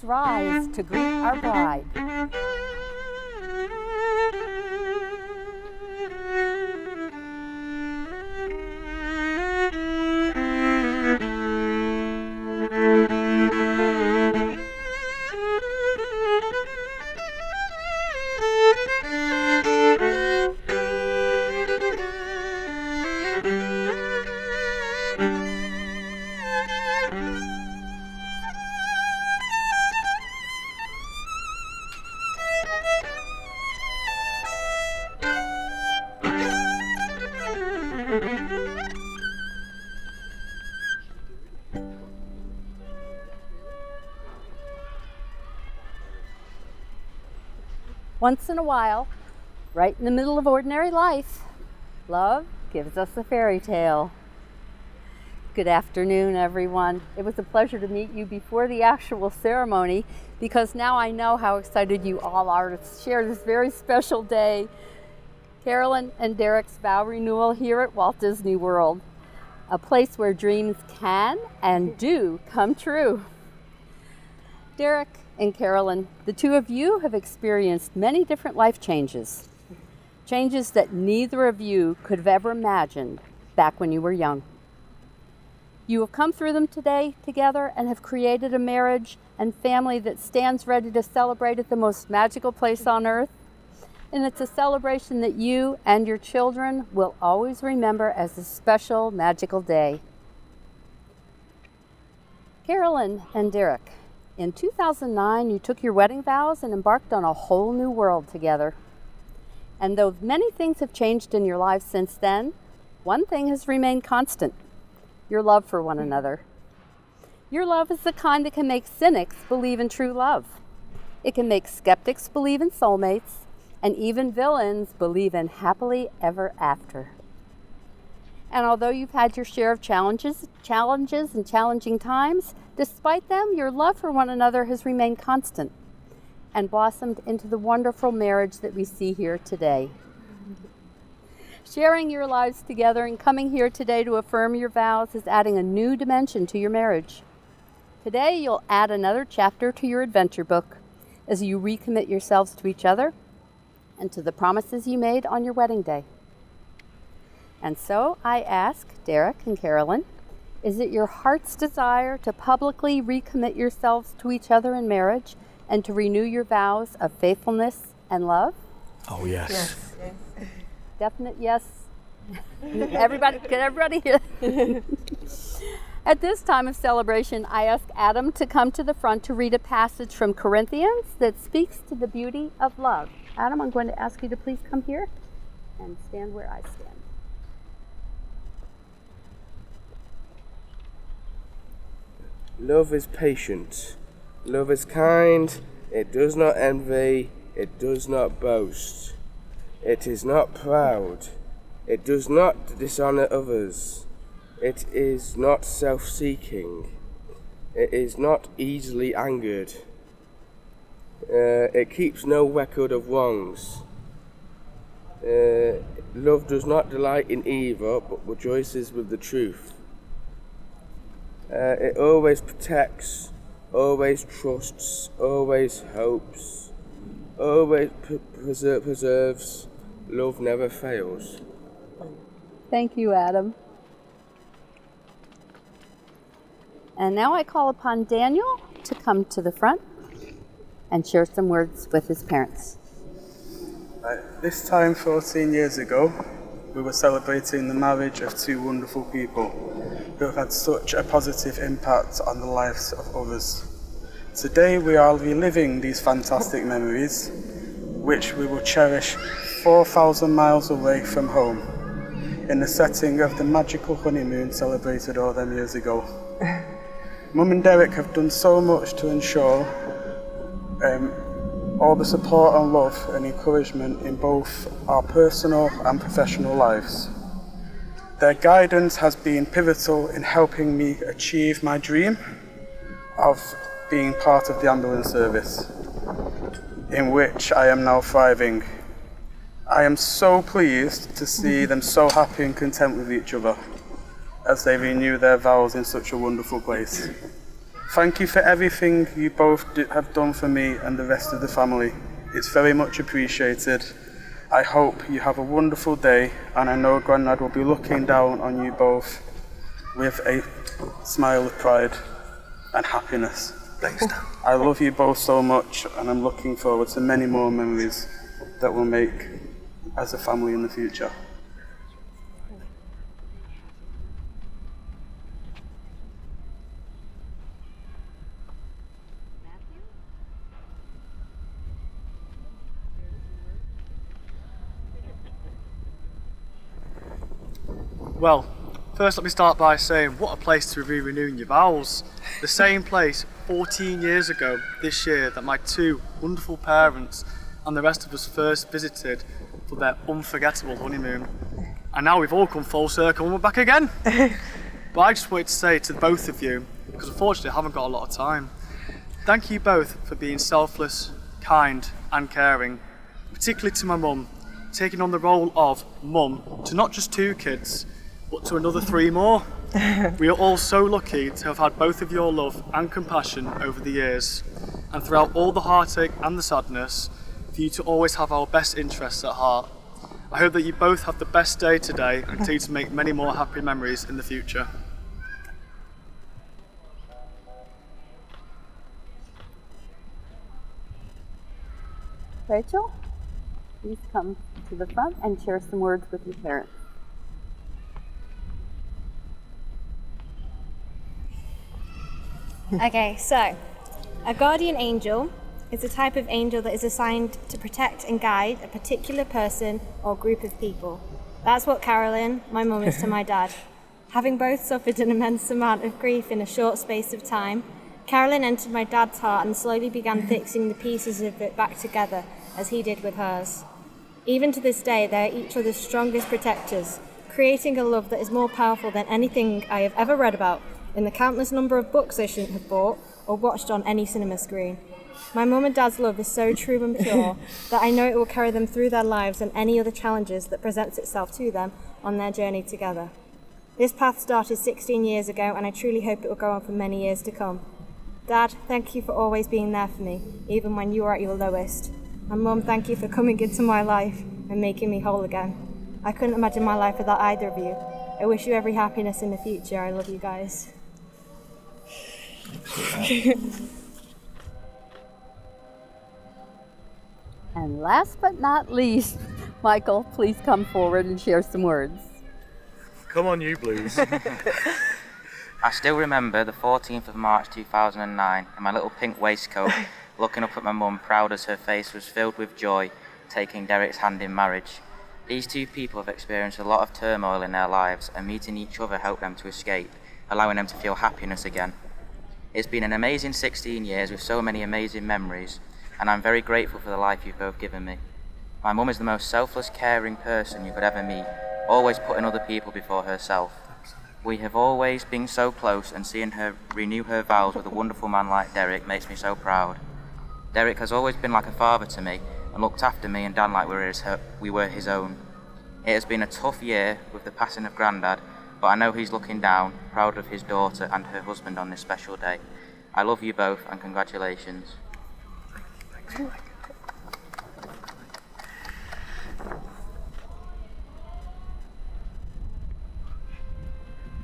rise to greet our bride. Once in a while, right in the middle of ordinary life, love gives us a fairy tale. Good afternoon, everyone. It was a pleasure to meet you before the actual ceremony, because now I know how excited you all are to share this very special day, Carolyn and Dereck's vow renewal here at Walt Disney World, a place where dreams can and do come true. Dereck and Carolyn, the two of you have experienced many different life changes that neither of you could have ever imagined back when you were young. You have come through them today together and have created a marriage and family that stands ready to celebrate at the most magical place on earth. And it's a celebration that you and your children will always remember as a special, magical day. Carolyn and Dereck, in 2009, you took your wedding vows and embarked on a whole new world together. And though many things have changed in your lives since then, one thing has remained constant: your love for one another. Your love is the kind that can make cynics believe in true love. It can make skeptics believe in soulmates, and even villains believe in happily ever after. And although you've had your share of challenges and challenging times, despite them, your love for one another has remained constant and blossomed into the wonderful marriage that we see here today. Sharing your lives together and coming here today to affirm your vows is adding a new dimension to your marriage. Today, you'll add another chapter to your adventure book as you recommit yourselves to each other and to the promises you made on your wedding day. And so I ask Dereck and Carolyn, is it your heart's desire to publicly recommit yourselves to each other in marriage and to renew your vows of faithfulness and love? Oh, yes. Yes. Definite yes. Everybody, can everybody hear? At this time of celebration, I ask Adam to come to the front to read a passage from Corinthians that speaks to the beauty of love. Adam, I'm going to ask you to please come here and stand where I stand. Love is patient. Love is kind. It does not envy. It does not boast. It is not proud. It does not dishonor others. It is not self-seeking. It is not easily angered. It keeps no record of wrongs. Love does not delight in evil, but rejoices with the truth. It always protects, always trusts, always hopes, always preserves. Love never fails. Thank you, Adam. And now I call upon Daniel to come to the front and share some words with his parents. This time 14 years ago, we were celebrating the marriage of two wonderful people who have had such a positive impact on the lives of others. Today we are reliving these fantastic memories, which we will cherish 4,000 miles away from home, in the setting of the magical honeymoon celebrated all them years ago. Mum and Dereck have done so much to ensure all the support and love and encouragement in both our personal and professional lives. Their guidance has been pivotal in helping me achieve my dream of being part of the ambulance service, in which I am now thriving. I am so pleased to see them so happy and content with each other as they renew their vows in such a wonderful place. Thank you for everything you both have done for me and the rest of the family. It's very much appreciated. I hope you have a wonderful day, and I know Grandad will be looking down on you both with a smile of pride and happiness. Thanks, Dan. I love you both so much, and I'm looking forward to many more memories that we'll make as a family in the future. Well, first let me start by saying what a place to be renewing your vows. The same place 14 years ago this year that my two wonderful parents and the rest of us first visited for their unforgettable honeymoon. And now we've all come full circle and we're back again. But I just wanted to say to both of you, because unfortunately I haven't got a lot of time, thank you both for being selfless, kind and caring, particularly to my mum, taking on the role of mum to not just 2 kids, but to another 3 more. We are all so lucky to have had both of your love and compassion over the years, and throughout all the heartache and the sadness, for you to always have our best interests at heart. I hope that you both have the best day today and continue to make many more happy memories in the future. Rachel, please come to the front and share some words with your parents. Okay, so a guardian angel is a type of angel that is assigned to protect and guide a particular person or group of people. That's what Carolyn, my mum, is to my dad. Having both suffered an immense amount of grief in a short space of time, Carolyn entered my dad's heart and slowly began fixing the pieces of it back together, as he did with hers. Even to this day, they are each other's strongest protectors, creating a love that is more powerful than anything I have ever read about in the countless number of books I shouldn't have bought or watched on any cinema screen. My mum and dad's love is so true and pure that I know it will carry them through their lives and any other challenges that presents itself to them on their journey together. This path started 16 years ago, and I truly hope it will go on for many years to come. Dad, thank you for always being there for me, even when you were at your lowest. And Mum, thank you for coming into my life and making me whole again. I couldn't imagine my life without either of you. I wish you every happiness in the future. I love you guys. And last but not least, Michael, please come forward and share some words. Come on, you blues. I still remember the 14th of March 2009 in my little pink waistcoat, looking up at my mum, proud as her face was filled with joy, taking Dereck's hand in marriage. These two people have experienced a lot of turmoil in their lives, and meeting each other helped them to escape, allowing them to feel happiness again. It's been an amazing 16 years with so many amazing memories, and I'm very grateful for the life you've both given me. My mum is the most selfless, caring person you could ever meet, always putting other people before herself. We have always been so close, and seeing her renew her vows with a wonderful man like Dereck makes me so proud. Dereck has always been like a father to me and looked after me and Dan like we were his own. It has been a tough year with the passing of Grandad, but I know he's looking down, proud of his daughter and her husband on this special day. I love you both and congratulations.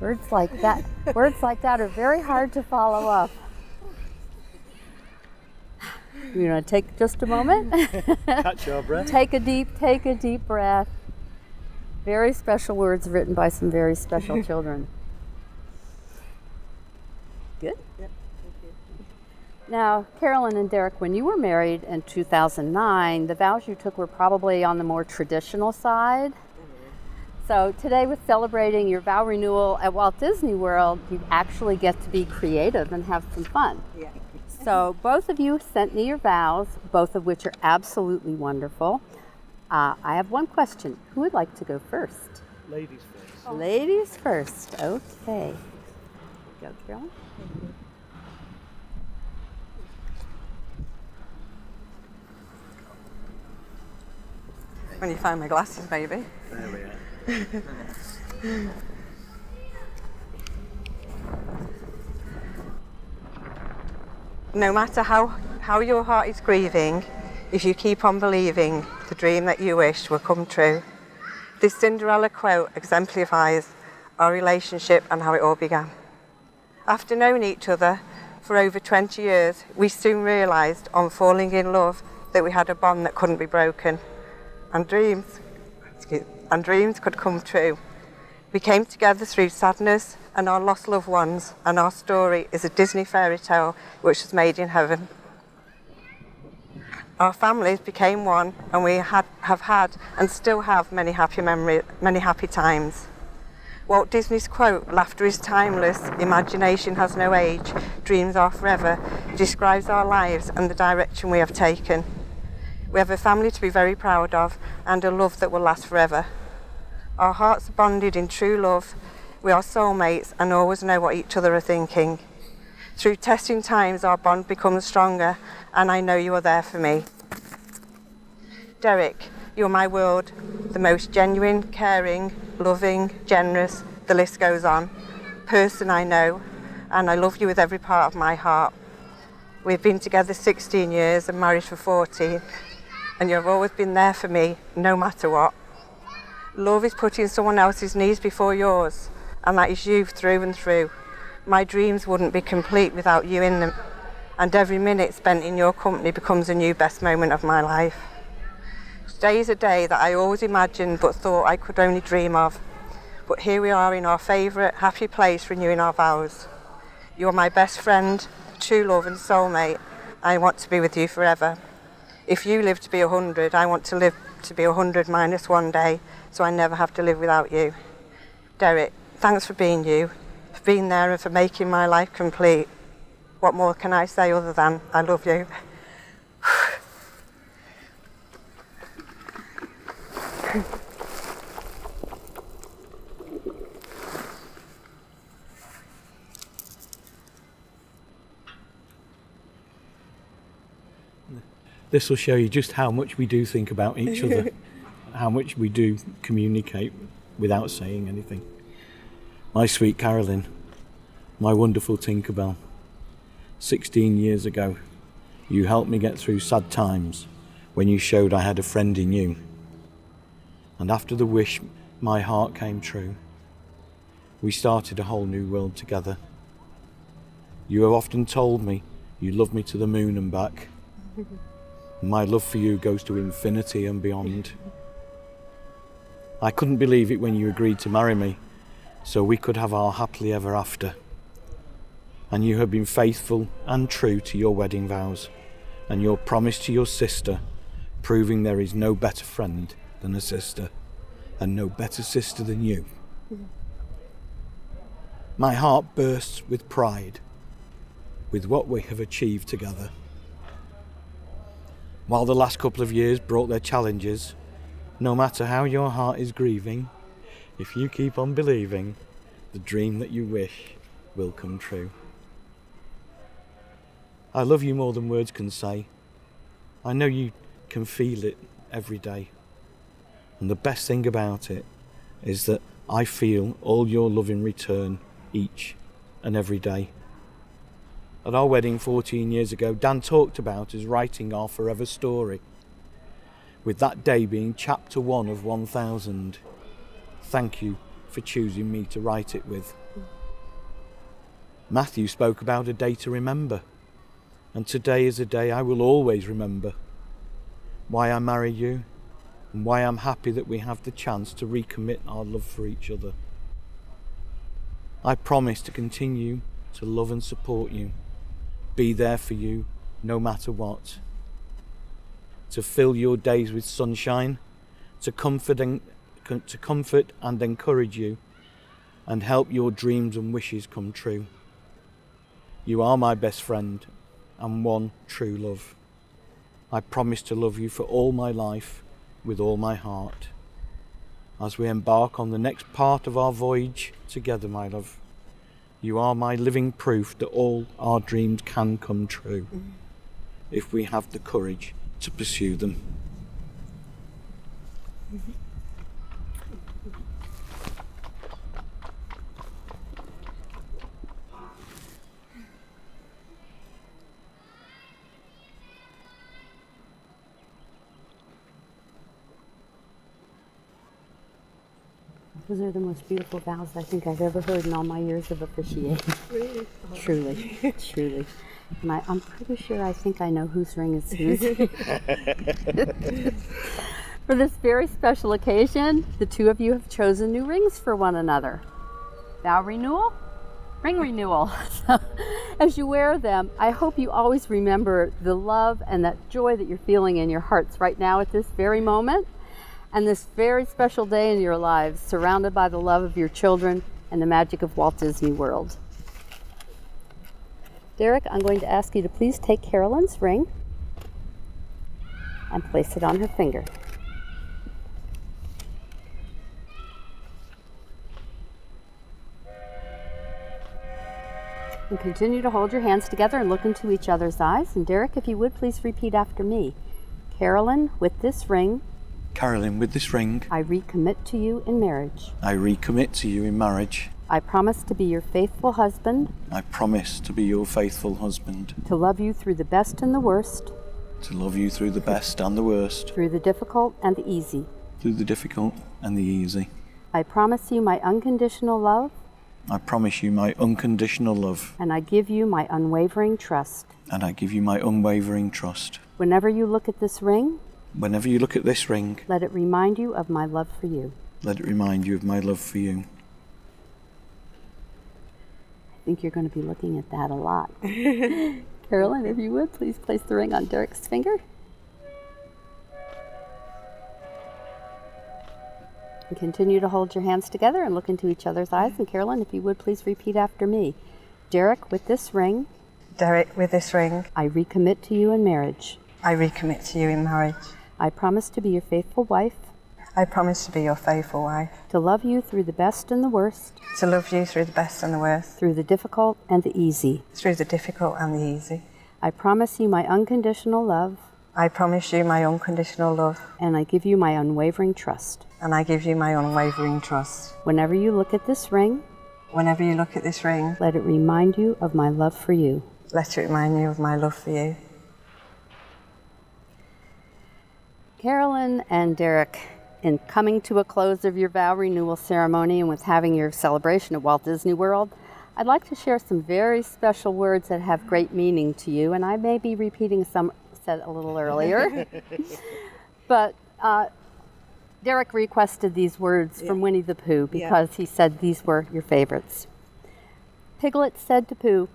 Words like that are very hard to follow up. You want to take just a moment? Catch your breath. Take a deep breath. Very special words written by some very special children. Good? Yep. Now, Carolyn and Dereck, when you were married in 2009, the vows you took were probably on the more traditional side. So today, with celebrating your vow renewal at Walt Disney World, you actually get to be creative and have some fun. Yeah. So both of you sent me your vows, both of which are absolutely wonderful. I have one question. Who would like to go first? Ladies first. Oh. Ladies first. Okay. Go, Carolyn. When you find my glasses, maybe. There we are. No matter how your heart is grieving, if you keep on believing, the dream that you wish will come true. This Cinderella quote exemplifies our relationship and how it all began. After knowing each other for over 20 years, we soon realised on falling in love that we had a bond that couldn't be broken, and dreams could come true. We came together through sadness and our lost loved ones, and our story is a Disney fairy tale which was made in heaven. Our families became one, and we have had and still have many happy memories, many happy times. Walt Disney's quote, "Laughter is timeless, imagination has no age, dreams are forever," describes our lives and the direction we have taken. We have a family to be very proud of and a love that will last forever. Our hearts are bonded in true love. We are soulmates and always know what each other are thinking. Through testing times, our bond becomes stronger, and I know you are there for me. Dereck, you're my world, the most genuine, caring, loving, generous, the list goes on, person I know, and I love you with every part of my heart. We've been together 16 years and married for 14, and you've always been there for me, no matter what. Love is putting someone else's needs before yours, and that is you through and through. My dreams wouldn't be complete without you in them, and every minute spent in your company becomes a new best moment of my life. Today is a day that I always imagined but thought I could only dream of. But here we are in our favourite happy place renewing our vows. You're my best friend, true love and soulmate. I want to be with you forever. If you live to be 100, I want to live to be 100 minus one day, so I never have to live without you. Dereck, thanks for being you, for being there and for making my life complete. What more can I say other than I love you? This will show you just how much we do think about each other, how much we do communicate without saying anything. My sweet Carolyn, my wonderful Tinkerbell, 16 years ago, you helped me get through sad times when you showed I had a friend in you. And after the wish, my heart came true. We started a whole new world together. You have often told me you love me to the moon and back. My love for you goes to infinity and beyond. I couldn't believe it when you agreed to marry me, so we could have our happily ever after. And you have been faithful and true to your wedding vows and your promise to your sister, proving there is no better friend than a sister, and no better sister than you. My heart bursts with pride with what we have achieved together. While the last couple of years brought their challenges, no matter how your heart is grieving, if you keep on believing, the dream that you wish will come true. I love you more than words can say. I know you can feel it every day. And the best thing about it is that I feel all your love in return each and every day. At our wedding 14 years ago, Dan talked about us writing our forever story, with that day being chapter 1 of 1000. Thank you for choosing me to write it with. Matthew spoke about a day to remember, and today is a day I will always remember. Why I marry you, and why I'm happy that we have the chance to recommit our love for each other. I promise to continue to love and support you, be there for you no matter what, to fill your days with sunshine, to comfort and encourage you, and help your dreams and wishes come true. You are my best friend and one true love. I promise to love you for all my life with all my heart. As we embark on the next part of our voyage together, my love, you are my living proof that all our dreams can come true if we have the courage to pursue them. Those are the most beautiful vows I think I've ever heard in all my years of officiating. Really? Truly, truly. And I'm pretty sure I think I know whose ring is whose. For this very special occasion, the two of you have chosen new rings for one another. Vow renewal, ring renewal. So, as you wear them, I hope you always remember the love and that joy that you're feeling in your hearts right now at this very moment, and this very special day in your lives, surrounded by the love of your children and the magic of Walt Disney World. Dereck, I'm going to ask you to please take Carolyn's ring and place it on her finger. And continue to hold your hands together and look into each other's eyes. And Dereck, if you would, please repeat after me. Carolyn, with this ring, Carolyn, with this ring, I recommit to you in marriage. I recommit to you in marriage. I promise to be your faithful husband, I promise to be your faithful husband, to love you through the best and the worst, to love you through the best and the worst, through the difficult and the easy. through the difficult and the easy. I promise you my unconditional love, I promise you my unconditional love, and I give you my unwavering trust. and I give you my unwavering trust. Whenever you look at this ring, Whenever you look at this ring, let it remind you of my love for you. let it remind you of my love for you. I think you're going to be looking at that a lot. Carolyn, if you would, please place the ring on Dereck's finger. And continue to hold your hands together and look into each other's eyes. And Carolyn, if you would, please repeat after me. Dereck, with this ring, Dereck, with this ring, I recommit to you in marriage. I recommit to you in marriage. I promise to be your faithful wife, I promise to be your faithful wife, to love you through the best and the worst, to love you through the best and the worst, through the difficult and the easy. through the difficult and the easy. I promise you my unconditional love, I promise you my unconditional love, and I give you my unwavering trust. and I give you my unwavering trust. Whenever you look at this ring, Whenever you look at this ring, let it remind you of my love for you. let it remind you of my love for you. Carolyn and Dereck, in coming to a close of your vow renewal ceremony and with having your celebration at Walt Disney World, I'd like to share some very special words that have great meaning to you, and I may be repeating some said a little earlier. But Dereck requested these words from Winnie the Pooh because he said these were your favorites. Piglet said to Pooh,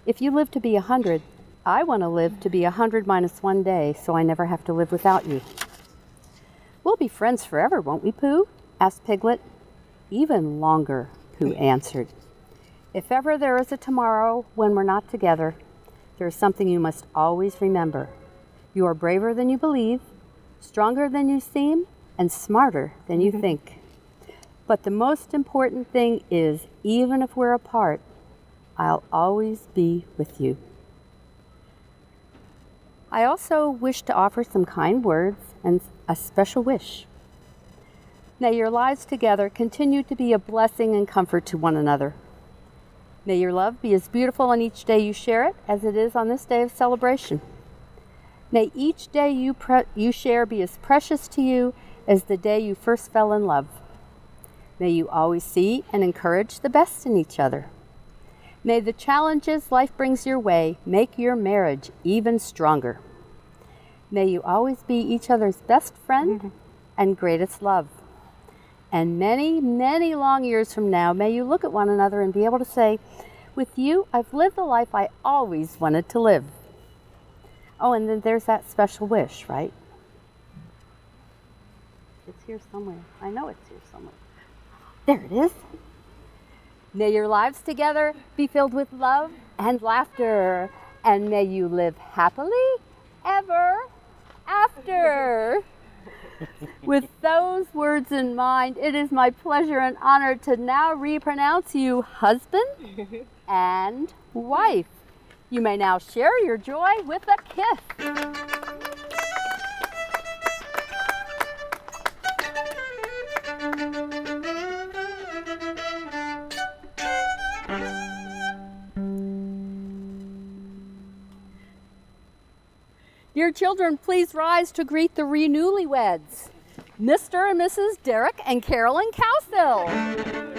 "If you live to be 100, I want to live to be 100 minus 1 day, so I never have to live without you." "We'll be friends forever, won't we, Pooh?" asked Piglet. "Even longer," Pooh answered. "If ever there is a tomorrow when we're not together, there is something you must always remember. You are braver than you believe, stronger than you seem, and smarter than you think. But the most important thing is, even if we're apart, I'll always be with you." I also wish to offer some kind words and a special wish. May your lives together continue to be a blessing and comfort to one another. May your love be as beautiful on each day you share it as it is on this day of celebration. May each day you share be as precious to you as the day you first fell in love. May you always see and encourage the best in each other. May the challenges life brings your way make your marriage even stronger. May you always be each other's best friend and greatest love. And many, many long years from now, may you look at one another and be able to say, "With you, I've lived the life I always wanted to live." Oh, and then there's that special wish, right? It's here somewhere. I know it's here somewhere. There it is. May your lives together be filled with love and laughter, and may you live happily ever after. With those words in mind, it is my pleasure and honor to now repronounce you husband and wife. You may now share your joy with a kiss. Dear children, please rise to greet the re-newlyweds. Mr. and Mrs. Dereck and Carolyn Cowsill.